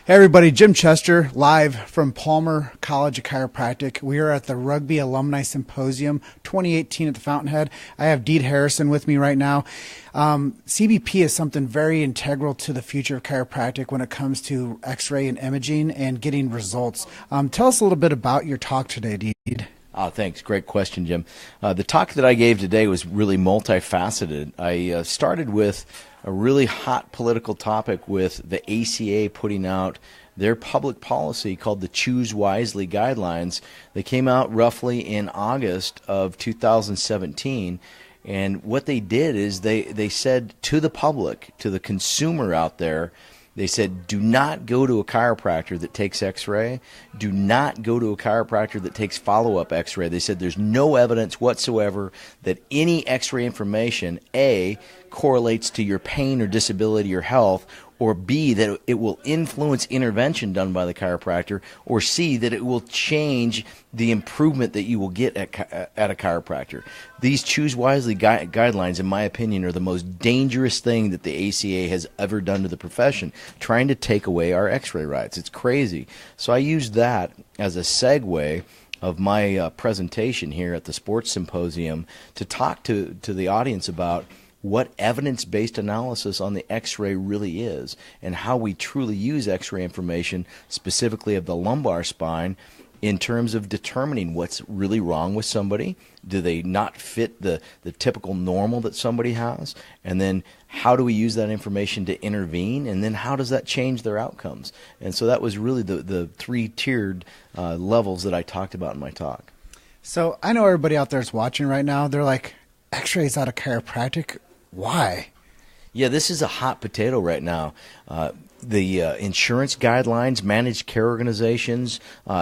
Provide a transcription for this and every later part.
Hey everybody, Jim Chester, live from Palmer College of Chiropractic. We are at the Rugby Alumni Symposium 2018 at the Fountainhead. I have Deed Harrison with me right now. CBP is something very integral to the future of chiropractic when it comes to x-ray and imaging and getting results. Tell us a little bit about your talk today, Deed. Thanks. Great question, Jim. The talk that I gave today was really multifaceted. I started with a really hot political topic with the ACA putting out their public policy called the Choose Wisely Guidelines. They came out roughly in August of 2017. And what they did is they said to the public, to the consumer out there, they said, do not go to a chiropractor that takes x-ray. Do not go to a chiropractor that takes follow-up x-ray. They said there's no evidence whatsoever that any x-ray information, A, correlates to your pain or disability or health, or B, that it will influence intervention done by the chiropractor, or C, that it will change the improvement that you will get at a chiropractor. These Choose Wisely guidelines, in my opinion, are the most dangerous thing that the ACA has ever done to the profession, trying to take away our x-ray rights. It's crazy. So I used that as a segue of my presentation here at the Sports Symposium to talk to the audience about what evidence-based analysis on the x-ray really is and how we truly use x-ray information, specifically of the lumbar spine, in terms of determining what's really wrong with somebody. Do they not fit the typical normal that somebody has? And then how do we use that information to intervene? And then how does that change their outcomes? And so that was really the three-tiered levels that I talked about in my talk. So I know everybody out there is watching right now. They're like, x-rays out of chiropractic? Why? Yeah, this is a hot potato right now. The insurance guidelines, managed care organizations,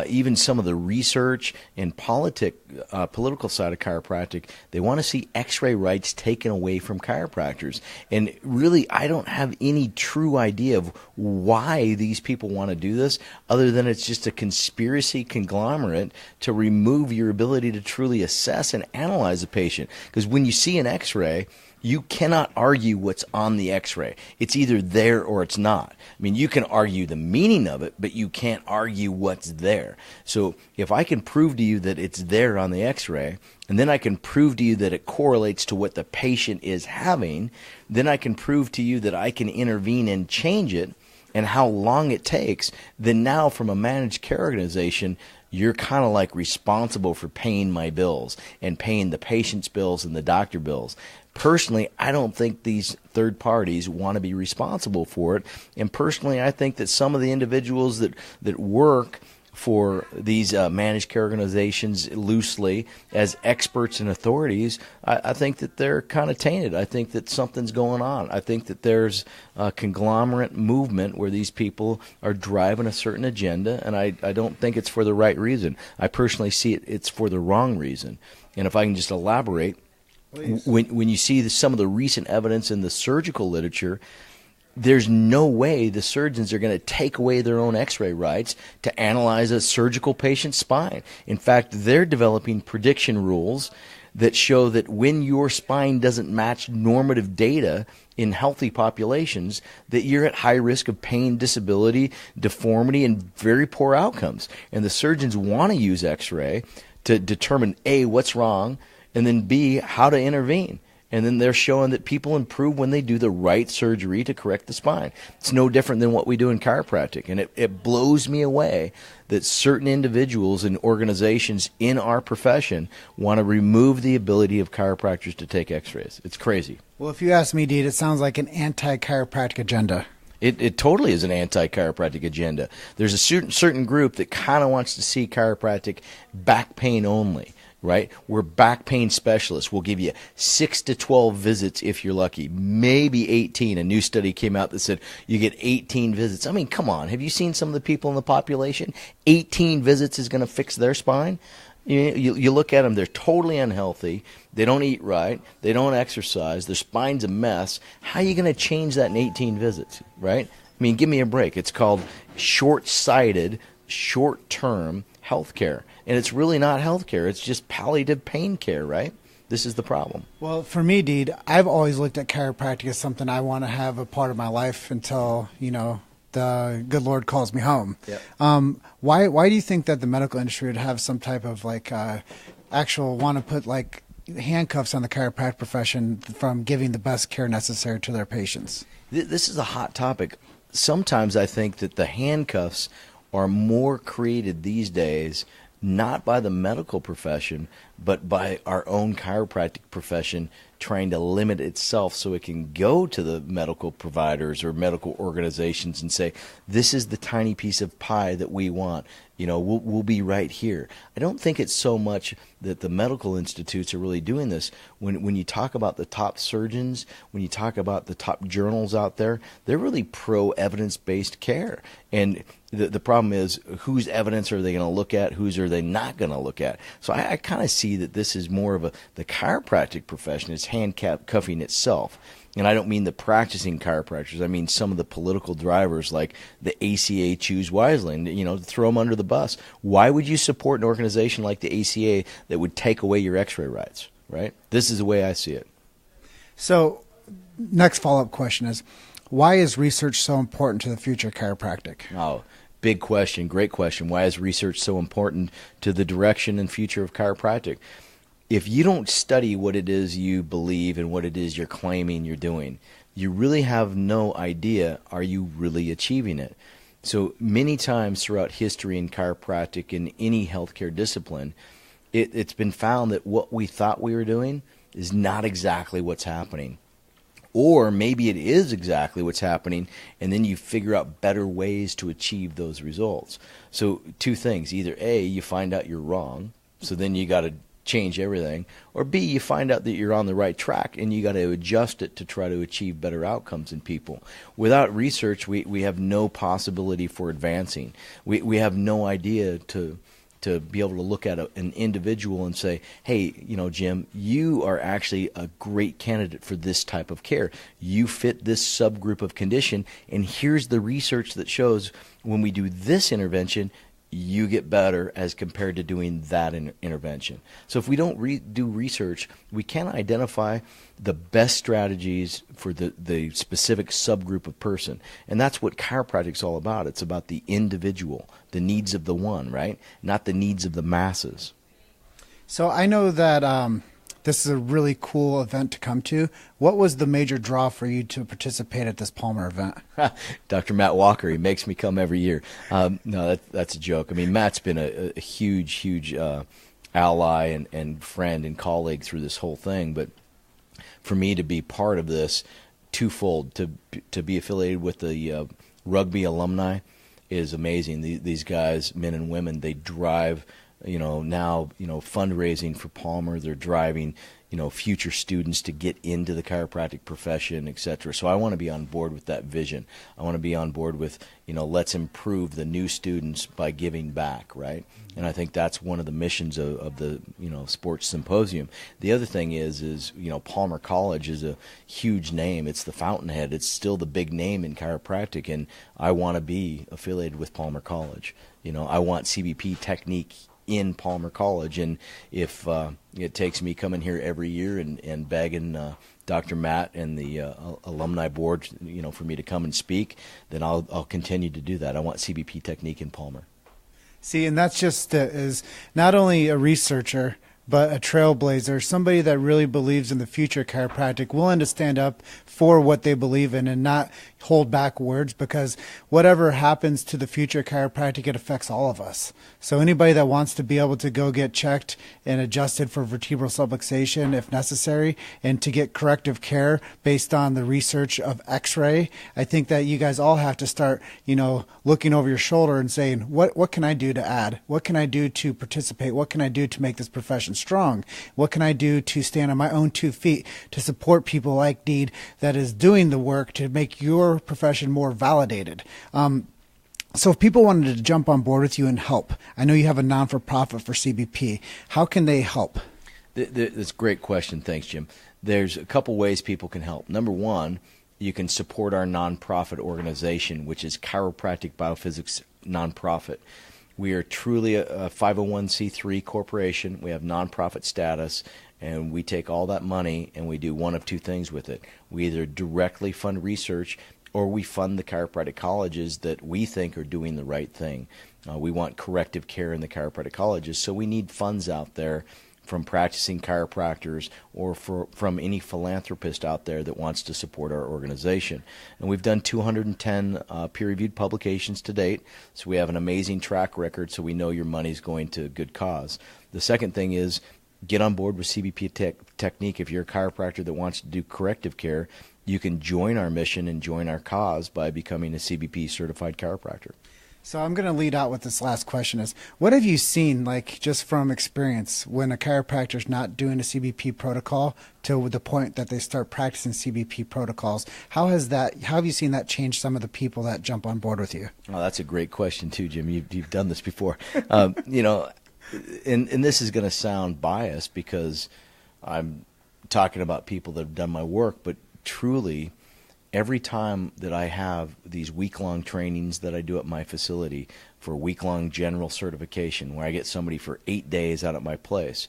even some of the research and political side of chiropractic, they want to see x-ray rights taken away from chiropractors. And really, I don't have any true idea of why these people want to do this, other than it's just a conspiracy conglomerate to remove your ability to truly assess and analyze a patient. Because when you see an x-ray, you cannot argue what's on the x-ray. It's either there or it's not. I mean, you can argue the meaning of it, but you can't argue what's there. So if I can prove to you that it's there on the x-ray, and then I can prove to you that it correlates to what the patient is having, then I can prove to you that I can intervene and change it and how long it takes, then now from a managed care organization, you're kind of like responsible for paying my bills and paying the patient's bills and the doctor bills. Personally, I don't think these third parties want to be responsible for it. And personally, I think that some of the individuals that work for these managed care organizations loosely as experts and authorities, I think that they're kind of tainted. I think that something's going on. I think that there's a conglomerate movement where these people are driving a certain agenda, and I don't think it's for the right reason. I personally see it's for the wrong reason. And if I can just elaborate, when you see some of the recent evidence in the surgical literature, there's no way the surgeons are going to take away their own x-ray rights to analyze a surgical patient's spine. In fact, they're developing prediction rules that show that when your spine doesn't match normative data in healthy populations, that you're at high risk of pain, disability, deformity, and very poor outcomes. And the surgeons want to use x-ray to determine, A, what's wrong, and then B, how to intervene. And then they're showing that people improve when they do the right surgery to correct the spine. It's no different than what we do in chiropractic. And it blows me away that certain individuals and organizations in our profession want to remove the ability of chiropractors to take x-rays. It's crazy. Well, if you ask me, Deed, it sounds like an anti-chiropractic agenda. It totally is an anti-chiropractic agenda. There's a certain group that kind of wants to see chiropractic back pain only. Right? We're back pain specialists. We'll give you 6 to 12 visits if you're lucky, maybe 18. A new study came out that said you get 18 visits. I mean, come on. Have you seen some of the people in the population? 18 visits is going to fix their spine? You look at them, they're totally unhealthy. They don't eat right. They don't exercise. Their spine's a mess. How are you going to change that in 18 visits, right? I mean, give me a break. It's called short-sighted, short-term health care. And it's really not health care. It's just palliative pain care, right? This is the problem. Well, for me, Deed, I've always looked at chiropractic as something I want to have a part of my life until, the good Lord calls me home. Yep. Why do you think that the medical industry would have some type of like actual want to put like handcuffs on the chiropractic profession from giving the best care necessary to their patients? This is a hot topic. Sometimes I think that the handcuffs are more created these days not by the medical profession, but by our own chiropractic profession trying to limit itself so it can go to the medical providers or medical organizations and say, this is the tiny piece of pie that we want. You know, we'll be right here. I don't think it's so much that the medical institutes are really doing this. When you talk about the top surgeons, when you talk about the top journals out there, they're really pro-evidence-based care. And the problem is, whose evidence are they going to look at? Whose are they not going to look at? So I kind of see that this is more of the chiropractic profession. It's handcuffing itself. And I don't mean the practicing chiropractors. I mean some of the political drivers like the ACA Choose Wisely, and, you know, throw them under the bus. Why would you support an organization like the ACA that would take away your x-ray rights, right? This is the way I see it. So next follow-up question is, why is research so important to the future of chiropractic? Oh, big question, great question. Why is research so important to the direction and future of chiropractic? If you don't study what it is you believe and what it is you're claiming you're doing, you really have no idea, are you really achieving it? So many times throughout history in chiropractic and any healthcare discipline, it's been found that what we thought we were doing is not exactly what's happening. Or maybe it is exactly what's happening, and then you figure out better ways to achieve those results. So two things. Either A, you find out you're wrong, so then you got to change everything, or B, you find out that you're on the right track and you got to adjust it to try to achieve better outcomes in people. Without research, we have no possibility for advancing. We have no idea to be able to look at an individual and say, hey, you know, Jim, you are actually a great candidate for this type of care. You fit this subgroup of condition, and here's the research that shows when we do this intervention, you get better as compared to doing that intervention. So if we don't do research, we can't identify the best strategies for the specific subgroup of person. And that's what chiropractic's all about. It's about the individual, the needs of the one, right? Not the needs of the masses. So I know that this is a really cool event to come to. What was the major draw for you to participate at this Palmer event? Dr. Matt Walker, he makes me come every year. No, that's a joke. I mean, Matt's been a huge ally and friend and colleague through this whole thing. But for me to be part of this, twofold, to be affiliated with the Rugby alumni is amazing. These guys, men and women, they drive now fundraising for Palmer. They're driving, future students to get into the chiropractic profession, etc. So I want to be on board with that vision. I want to be on board with, let's improve the new students by giving back, right? And I think that's one of the missions of the, sports symposium. The other thing is Palmer College is a huge name. It's the fountainhead. It's still the big name in chiropractic, and I want to be affiliated with Palmer College. I want CBP technique in Palmer College, and if it takes me coming here every year and begging Dr. Matt and the alumni board, for me to come and speak, then I'll continue to do that. I want CBP technique in Palmer. See, and that's just is not only a researcher, but a trailblazer, somebody that really believes in the future of chiropractic, willing to stand up for what they believe in and not hold back words, because whatever happens to the future of chiropractic, it affects all of us. So anybody that wants to be able to go get checked and adjusted for vertebral subluxation if necessary, and to get corrective care based on the research of x-ray, I think that you guys all have to start, looking over your shoulder and saying, what can I do to add? What can I do to participate? What can I do to make this profession strong? What can I do to stand on my own 2 feet to support people like Deed that is doing the work to make your profession more validated? So if people wanted to jump on board with you and help, I know you have a non-for-profit for CBP. How can they help? That's a great question. Thanks, Jim. There's a couple ways people can help. Number one, you can support our nonprofit organization, which is Chiropractic Biophysics Nonprofit. We are truly a 501c3 corporation. We have nonprofit status, and we take all that money and we do one of two things with it. We either directly fund research, or we fund the chiropractic colleges that we think are doing the right thing. We want corrective care in the chiropractic colleges, so we need funds out there from practicing chiropractors or from any philanthropist out there that wants to support our organization. And we've done 210 peer-reviewed publications to date, so we have an amazing track record, so we know your money's going to a good cause. The second thing is get on board with CBP Technique. If you're a chiropractor that wants to do corrective care, you can join our mission and join our cause by becoming a CBP certified chiropractor. So I'm going to lead out with this last question is, what have you seen, like just from experience, when a chiropractor is not doing a CBP protocol to the point that they start practicing CBP protocols? How have you seen that change some of the people that jump on board with you? Oh, that's a great question too, Jim. You've done this before. You know, and this is going to sound biased because I'm talking about people that have done my work, but truly, every time that I have these week-long trainings that I do at my facility for week-long general certification, where I get somebody for 8 days out at my place,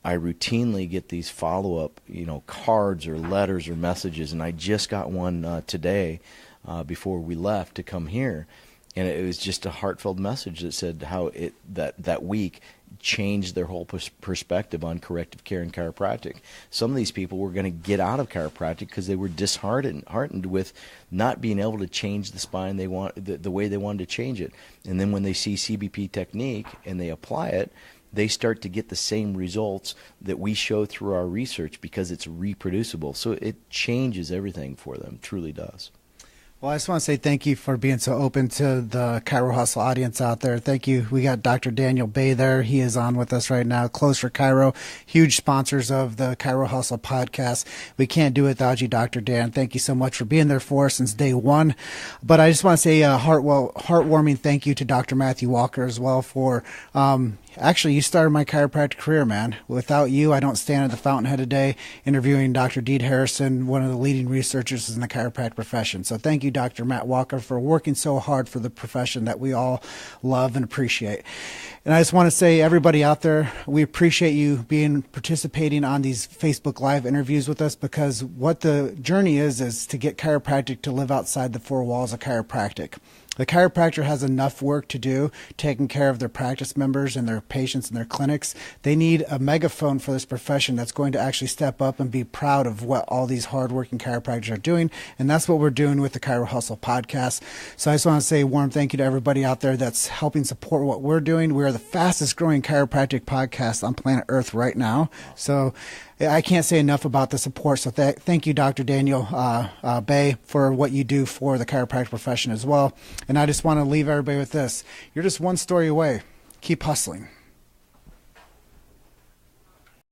I routinely get these follow-up, cards or letters or messages, and I just got one today before we left to come here, and it was just a heartfelt message that said how that week changed their whole perspective on corrective care and chiropractic. Some of these people were going to get out of chiropractic because they were disheartened with not being able to change the spine the way they wanted to change it. And then when they see CBP Technique and they apply it, they start to get the same results that we show through our research because it's reproducible. So it changes everything for them, truly does. Well, I just want to say thank you for being so open to the Chiro Hustle audience out there. Thank you. We got Dr. Daniel Bay there. He is on with us right now. Close for Chiro, huge sponsors of the Chiro Hustle podcast. We can't do it without you, Dr. Dan. Thank you so much for being there for us since day one. But I just want to say a heartwarming thank you to Dr. Matthew Walker as well for actually, you started my chiropractic career, man. Without you, I don't stand at the Fountainhead today interviewing Dr. Deed Harrison, one of the leading researchers in the chiropractic profession. So thank you, Dr. Matt Walker, for working so hard for the profession that we all love and appreciate. And I just want to say, everybody out there, we appreciate you participating on these Facebook Live interviews with us, because what the journey is to get chiropractic to live outside the four walls of chiropractic. The chiropractor has enough work to do taking care of their practice members and their patients in their clinics. They need a megaphone for this profession that's going to actually step up and be proud of what all these hardworking chiropractors are doing. And that's what we're doing with the Chiro Hustle podcast. So I just want to say a warm thank you to everybody out there that's helping support what we're doing. We are the fastest growing chiropractic podcast on planet Earth right now. So I can't say enough about the support. So thank you, Dr. Daniel Bay, for what you do for the chiropractic profession as well. And I just want to leave everybody with this. You're just one story away. Keep hustling.